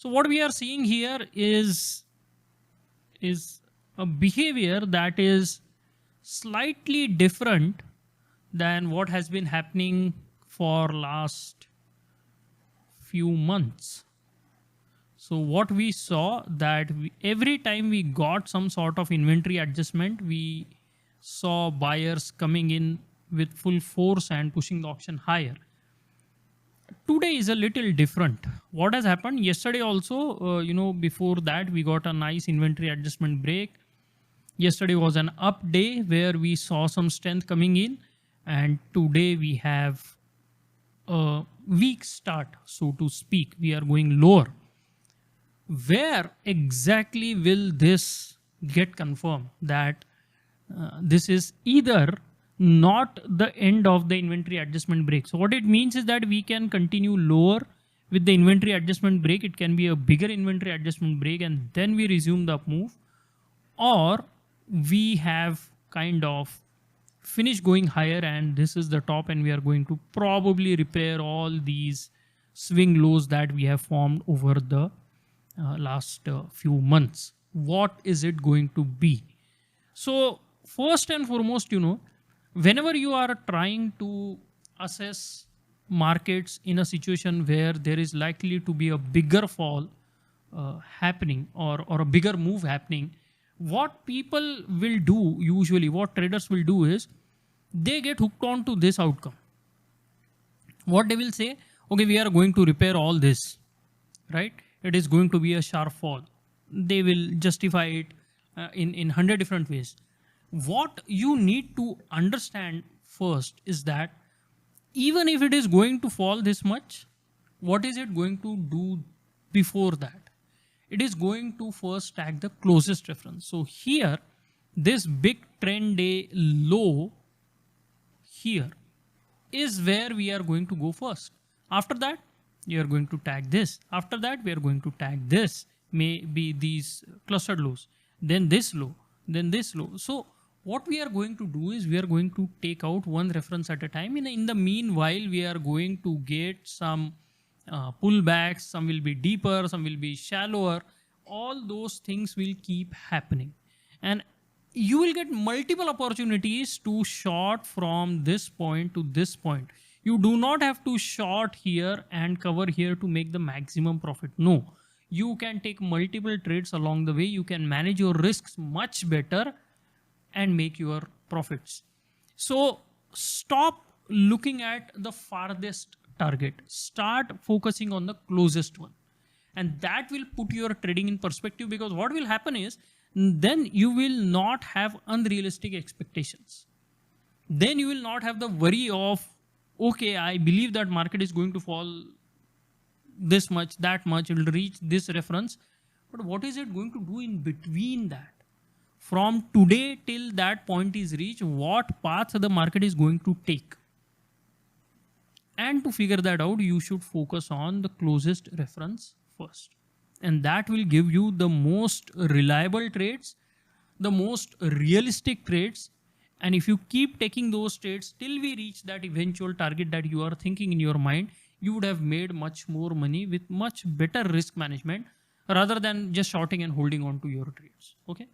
So what we are seeing here is a behavior that is slightly different than what has been happening for last few months. So what we saw that every time we got some sort of inventory adjustment, we saw buyers coming in with full force and pushing the auction higher. Today is a little different. What has happened yesterday also, before that we got a nice inventory adjustment break. Yesterday was an up day where we saw some strength coming in, and today we have a weak start, so to speak. We are going lower. Where exactly will this get confirmed that this is either not the end of the inventory adjustment break? So what it means is that we can continue lower with the inventory adjustment break. It can be a bigger inventory adjustment break and then we resume the up move, or we have kind of finished going higher and this is the top, and we are going to probably repair all these swing lows that we have formed over the last few months. What is it going to be? So first and foremost, whenever you are trying to assess markets in a situation where there is likely to be a bigger fall happening or a bigger move happening, what people will do, usually what traders will do is they get hooked on to this outcome. What they will say, okay, we are going to repair all this, right? It is going to be a sharp fall. They will justify it in 100 different ways. What you need to understand first is that even if it is going to fall this much, what is it going to do before that? It is going to first tag the closest reference. So here, this big trend day low here is where we are going to go first. After that, you are going to tag this. After that, we are going to tag this, maybe these clustered lows, then this low, then this low. So what we are going to do is we are going to take out one reference at a time. In the meanwhile, we are going to get some pullbacks. Some will be deeper, some will be shallower. All those things will keep happening. And you will get multiple opportunities to short from this point to this point. You do not have to short here and cover here to make the maximum profit. No, you can take multiple trades along the way. You can manage your risks much better and make your profits. So stop looking at the farthest target. Start focusing on the closest one. And that will put your trading in perspective, because what will happen is then you will not have unrealistic expectations. Then you will not have the worry of, okay, I believe that market is going to fall this much, that much, it will reach this reference. But what is it going to do in between that? From today till that point is reached, what path the market is going to take? And to figure that out, you should focus on the closest reference first. And that will give you the most reliable trades, the most realistic trades. And if you keep taking those trades till we reach that eventual target that you are thinking in your mind, you would have made much more money with much better risk management rather than just shorting and holding on to your trades. Okay.